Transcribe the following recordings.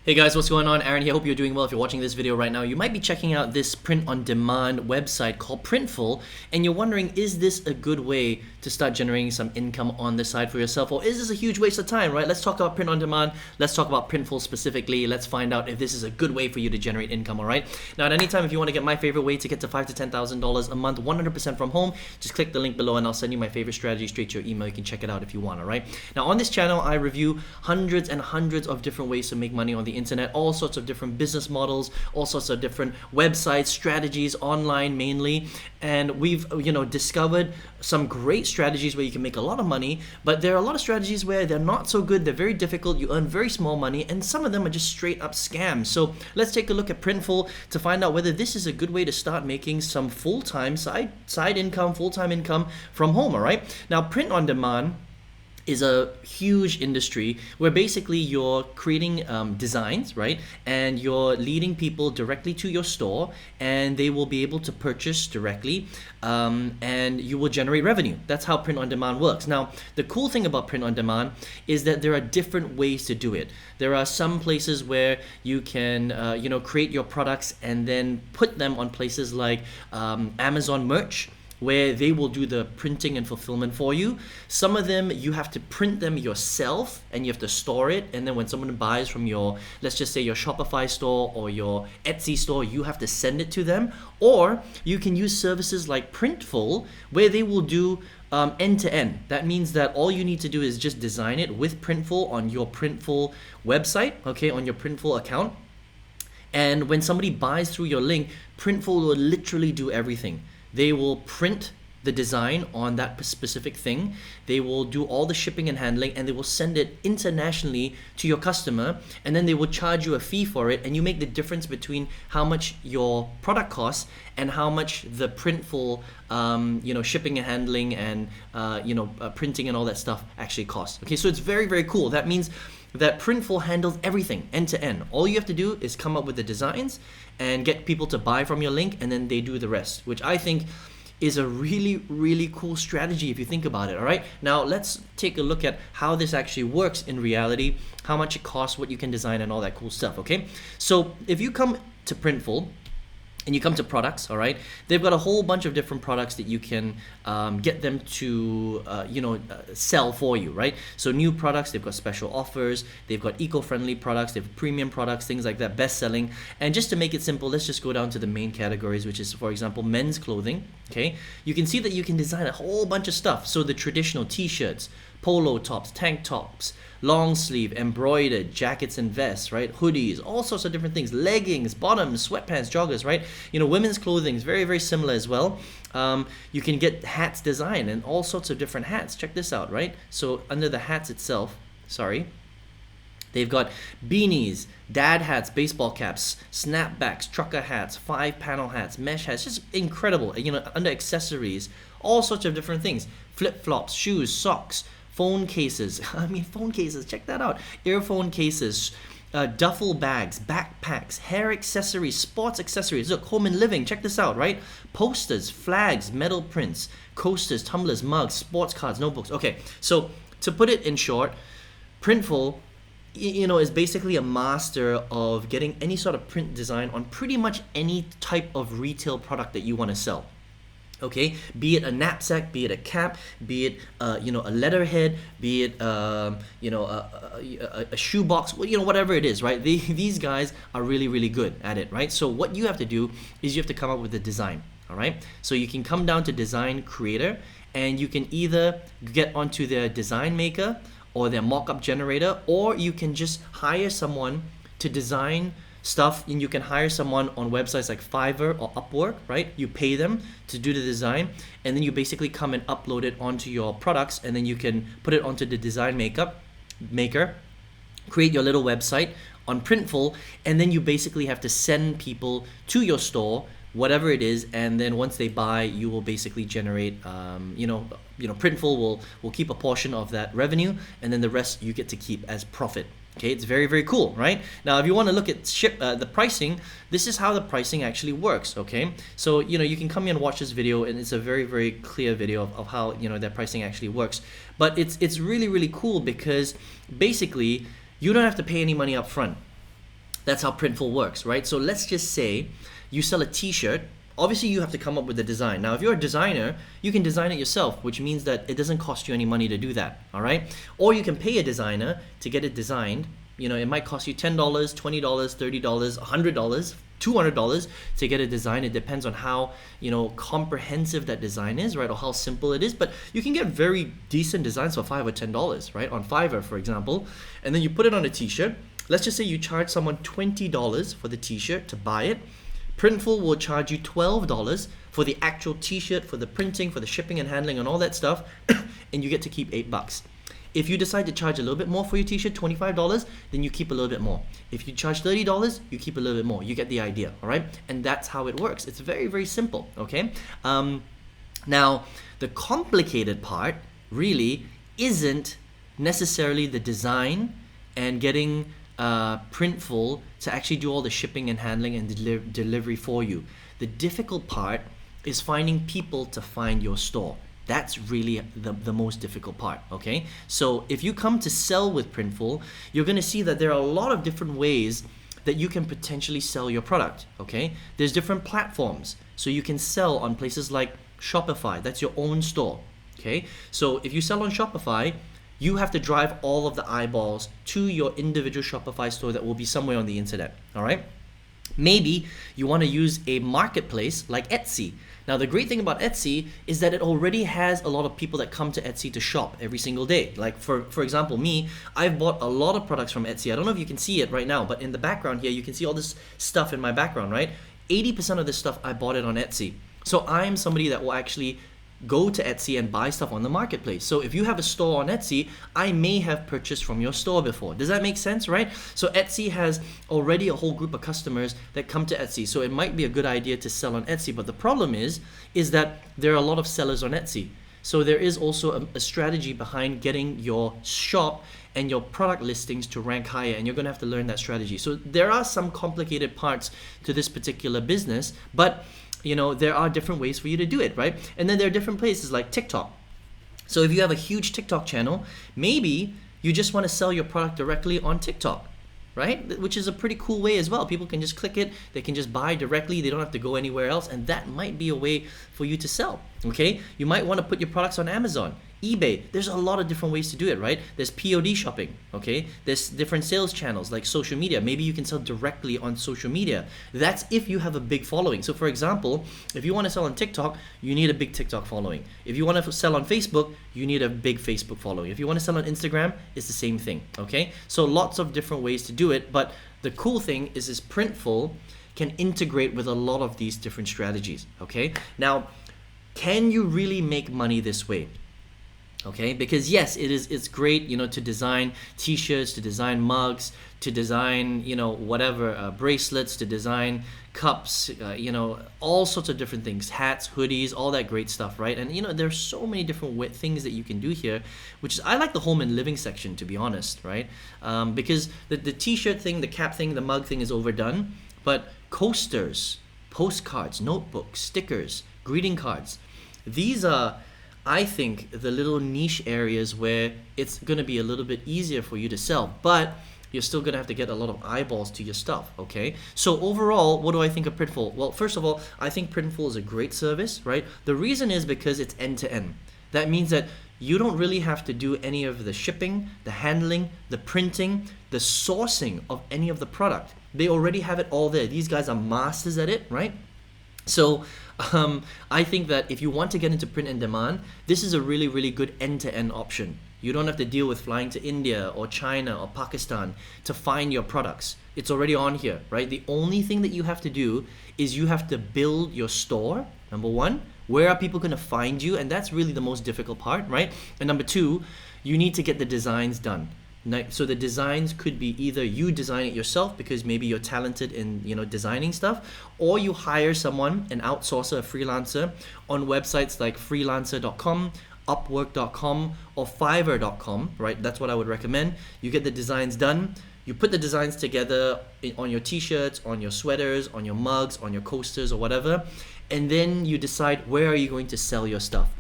Hey guys, what's going on? Aaron here. Hope you're doing well. If you're watching this video right now, you might be checking out this print-on-demand website called Printful, and you're wondering, is this a good way to start generating some income on the side for yourself, or is this a huge waste of time, right? Let's talk about print-on-demand. Let's talk about Printful specifically. Let's find out if this is a good way for you to generate income, all right? Now, at any time, if you want to get my favorite way to get to $5,000 to $10,000 a month, 100% from home, just click the link below and I'll send you my favorite strategy straight to your email. You can check it out if you want, all right? Now, on this channel, I review hundreds and hundreds of different ways to make money on the internet, all sorts of different business models, all sorts of different websites, strategies, online mainly, and we've discovered some great strategies where you can make a lot of money, but there are a lot of strategies where they're not so good, they're very difficult, you earn very small money, and some of them are just straight up scams. So let's take a look at Printful to find out whether this is a good way to start making some full-time side income, full-time income from home, all right? Now, print on demand is a huge industry where basically you're creating designs, right? And you're leading people directly to your store and they will be able to purchase directly and you will generate revenue. That's how print on demand works. Now, the cool thing about print on demand is that there are different ways to do it. There are some places where you can create your products and then put them on places like Amazon Merch, where they will do the printing and fulfillment for you. Some of them, you have to print them yourself and you have to store it. And then when someone buys from your, let's just say your Shopify store or your Etsy store, you have to send it to them. Or you can use services like Printful, where they will do end to end. That means that all you need to do is just design it with Printful on your Printful website, okay, on your Printful account. And when somebody buys through your link, Printful will literally do everything. They will print the design on that specific thing. They will do all the shipping and handling, and they will send it internationally to your customer, and then they will charge you a fee for it, and you make the difference between how much your product costs and how much the Printful shipping and handling and printing and all that stuff actually costs. Okay, so it's very, very cool. That means that Printful handles everything end to end. All you have to do is come up with the designs and get people to buy from your link, and then they do the rest, which I think is a really, really cool strategy if you think about it, all right? Now, let's take a look at how this actually works in reality, how much it costs, what you can design, and all that cool stuff, okay? So if you come to Printful, and you come to products, all right, they've got a whole bunch of different products that you can get them to sell for you, right? So new products, they've got special offers, they've got eco-friendly products, they have premium products, things like that, best-selling. And just to make it simple, let's just go down to the main categories, which is, for example, men's clothing, okay? You can see that you can design a whole bunch of stuff. So the traditional t-shirts, polo tops, tank tops, long sleeve, embroidered, jackets and vests, right? Hoodies, all sorts of different things, leggings, bottoms, sweatpants, joggers, right? Women's clothing is very, very similar as well. You can get hats designed and all sorts of different hats. Check this out, right? So under the hats itself, they've got beanies, dad hats, baseball caps, snapbacks, trucker hats, 5-panel hats, mesh hats, just incredible. Under accessories, all sorts of different things. Flip-flops, shoes, socks, phone cases. Phone cases, check that out. Earphone cases, duffel bags, backpacks, hair accessories, sports accessories. Look, home and living, check this out, right? Posters, flags, metal prints, coasters, tumblers, mugs, sports cards, notebooks. Okay, so to put it in short, Printful is basically a master of getting any sort of print design on pretty much any type of retail product that you want to sell. Okay, be it a knapsack, be it a cap, be it a letterhead, be it a shoebox, whatever it is, right? These guys are really, really good at it, right? So what you have to do is you have to come up with a design, all right? So you can come down to Design Creator, and you can either get onto their design maker or their mock-up generator, or you can just hire someone to design stuff, and you can hire someone on websites like Fiverr or Upwork, right? You pay them to do the design, and then you basically come and upload it onto your products, and then you can put it onto the design maker, create your little website on Printful, and then you basically have to send people to your store, whatever it is, and then once they buy, you will basically generate, Printful will keep a portion of that revenue, and then the rest you get to keep as profit. Okay, it's very, very cool, right? Now, if you want to look at the pricing, this is how the pricing actually works, okay? So, you can come here and watch this video, and it's a very, very clear video of how, that pricing actually works. But it's really, really cool because basically, you don't have to pay any money up front. That's how Printful works, right? So let's just say you sell a t-shirt. Obviously, you have to come up with the design. Now, if you're a designer, you can design it yourself, which means that it doesn't cost you any money to do that, all right? Or you can pay a designer to get it designed. You know, it might cost you $10, $20, $30, $100, $200 to get a design. It depends on how, you know, comprehensive that design is, right? Or how simple it is. But you can get very decent designs for $5 or $10, right? On Fiverr, for example. And then you put it on a t-shirt. Let's just say you charge someone $20 for the t-shirt to buy it. Printful will charge you $12 for the actual t-shirt, for the printing, for the shipping and handling and all that stuff, and you get to keep $8. If you decide to charge a little bit more for your t-shirt, $25, then you keep a little bit more. If you charge $30, you keep a little bit more. You get the idea, all right? And that's how it works. It's very, very simple, okay? Now, the complicated part really isn't necessarily the design and getting Printful to actually do all the shipping and handling and delivery for you. The difficult part is finding people to find your store. That's really the most difficult part, okay? So if you come to sell with Printful, you're gonna see that there are a lot of different ways that you can potentially sell your product, okay? There's different platforms. So you can sell on places like Shopify, that's your own store, okay? So if you sell on Shopify, you have to drive all of the eyeballs to your individual Shopify store that will be somewhere on the internet, all right? Maybe you want to use a marketplace like Etsy. Now, the great thing about Etsy is that it already has a lot of people that come to Etsy to shop every single day. Like for example, me, I've bought a lot of products from Etsy. I don't know if you can see it right now, but in the background here, you can see all this stuff in my background, right? 80% of this stuff, I bought it on Etsy. So I'm somebody that will actually go to Etsy and buy stuff on the marketplace. So if you have a store on Etsy, I may have purchased from your store before. Does that make sense, right? So Etsy has already a whole group of customers that come to Etsy. So it might be a good idea to sell on Etsy. But the problem is that there are a lot of sellers on Etsy. So there is also a strategy behind getting your shop and your product listings to rank higher, and you're going to have to learn that strategy. So there are some complicated parts to this particular business, but you know, there are different ways for you to do it, right? And then there are different places like TikTok. So if you have a huge TikTok channel, maybe you just want to sell your product directly on TikTok, right? Which is a pretty cool way as well. People can just click it, they can just buy directly, they don't have to go anywhere else, and that might be a way for you to sell, okay? You might want to put your products on Amazon, eBay. There's a lot of different ways to do it, right? There's POD shopping, okay? There's different sales channels like social media. Maybe you can sell directly on social media. That's if you have a big following. So for example, if you want to sell on TikTok, you need a big TikTok following. If you want to sell on Facebook, you need a big Facebook following. If you want to sell on Instagram, it's the same thing, okay? So lots of different ways to do it, but the cool thing is Printful can integrate with a lot of these different strategies, okay? Now, can you really make money this way? Okay, because yes, it's great, you know, to design t-shirts, to design mugs, to design, you know, whatever, bracelets, to design cups, you know, all sorts of different things, hats, hoodies, all that great stuff, right? And you know, there's so many different things that you can do here, which is, I like the home and living section, to be honest, right? Because the t-shirt thing, the cap thing, the mug thing is overdone, but coasters, postcards, notebooks, stickers, greeting cards, these are, I think, the little niche areas where it's going to be a little bit easier for you to sell, but you're still going to have to get a lot of eyeballs to your stuff, okay? So overall, what do I think of Printful? Well, first of all, I think Printful is a great service, right? The reason is because it's end-to-end. That means that you don't really have to do any of the shipping, the handling, the printing, the sourcing of any of the product. They already have it all there. These guys are masters at it, right? So I think that if you want to get into print and demand, this is a really, really good end-to-end option. You don't have to deal with flying to India or China or Pakistan to find your products. It's already on here, right? The only thing that you have to do is you have to build your store, number one. Where are people going to find you? And that's really the most difficult part, right? And number two, you need to get the designs done. So the designs could be either you design it yourself because maybe you're talented in, you know, designing stuff, or you hire someone, an outsourcer, a freelancer, on websites like freelancer.com, upwork.com, or fiverr.com, right? That's what I would recommend. You get the designs done, you put the designs together on your t-shirts, on your sweaters, on your mugs, on your coasters or whatever, and then you decide where are you going to sell your stuff.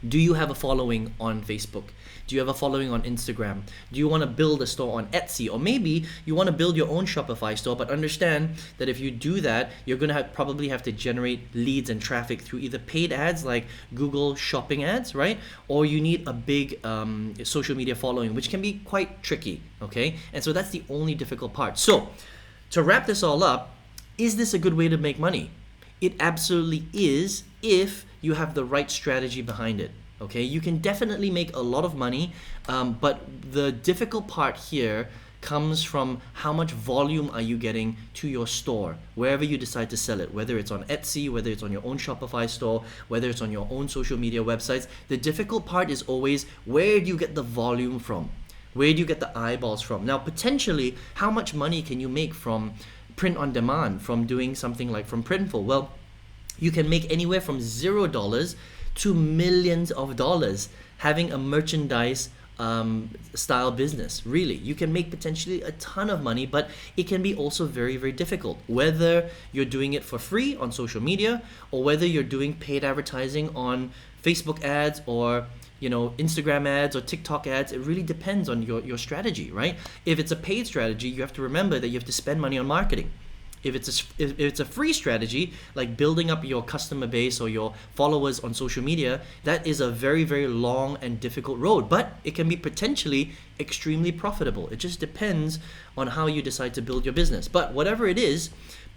Do you have a following on Facebook? Do you have a following on Instagram? Do you want to build a store on Etsy? Or maybe you want to build your own Shopify store, but understand that if you do that, you're going to probably have to generate leads and traffic through either paid ads like Google Shopping ads, right? Or you need a big social media following, which can be quite tricky, okay? And so that's the only difficult part. So to wrap this all up, is this a good way to make money? It absolutely is if you have the right strategy behind it. Okay, you can definitely make a lot of money, but the difficult part here comes from how much volume are you getting to your store, wherever you decide to sell it, whether it's on Etsy, whether it's on your own Shopify store, whether it's on your own social media websites. The difficult part is always, where do you get the volume from? Where do you get the eyeballs from? Now, potentially, how much money can you make from print on demand, from doing something like from Printful? Well, you can make anywhere from $0 to millions of dollars having a merchandise style business. Really, you can make potentially a ton of money, but it can be also very, very difficult, whether you're doing it for free on social media or whether you're doing paid advertising on Facebook ads or Instagram ads or TikTok ads. It really depends on your strategy, right? If it's a paid strategy, you have to remember that you have to spend money on marketing. If it's a free strategy, like building up your customer base or your followers on social media, that is a very, very long and difficult road, but it can be potentially extremely profitable. It just depends on how you decide to build your business. But whatever it is,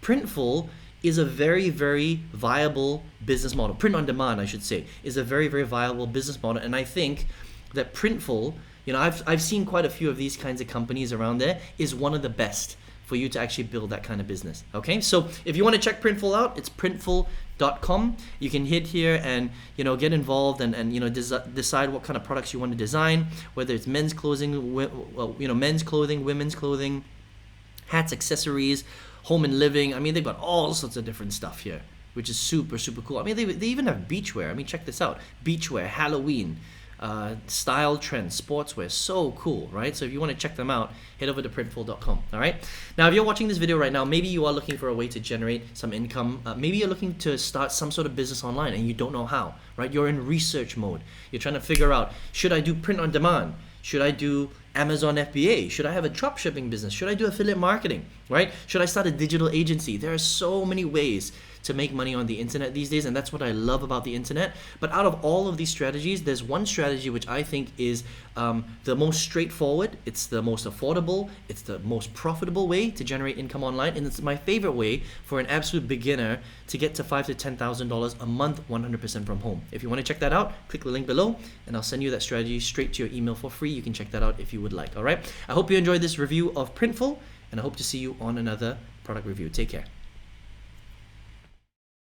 Printful is a very, very viable business model. Print on demand, I should say, is a very, very viable business model. And I think that Printful, I've seen quite a few of these kinds of companies around there, is one of the best for you to actually build that kind of business. Okay, so if you want to check Printful out, it's printful.com. You can hit here and get involved and decide what kind of products you want to design, whether it's men's clothing, women's clothing, hats, accessories, home and living. I mean, they've got all sorts of different stuff here, which is super, super cool. I mean, they even have beachwear. I mean, check this out: beachwear, Halloween, style trends, sportswear. So cool, right? So if you want to check them out, head over to printful.com. All right, now if you're watching this video right now, maybe you are looking for a way to generate some income. Maybe you're looking to start some sort of business online and you don't know how, right? You're in research mode. You're trying to figure out, should I do print on demand? Should I do Amazon FBA? Should I have a drop shipping business? Should I do affiliate marketing, right? Should I start a digital agency? There are so many ways to make money on the internet these days, and that's what I love about the internet. But out of all of these strategies, there's one strategy which I think is the most straightforward, it's the most affordable, it's the most profitable way to generate income online, and it's my favorite way for an absolute beginner to get to $5,000 to $10,000 a month 100% from home. If you want to check that out, click the link below and I'll send you that strategy straight to your email for free. You can check that out if you would like. All right, I hope you enjoyed this review of Printful, and I hope to see you on another product review. Take care.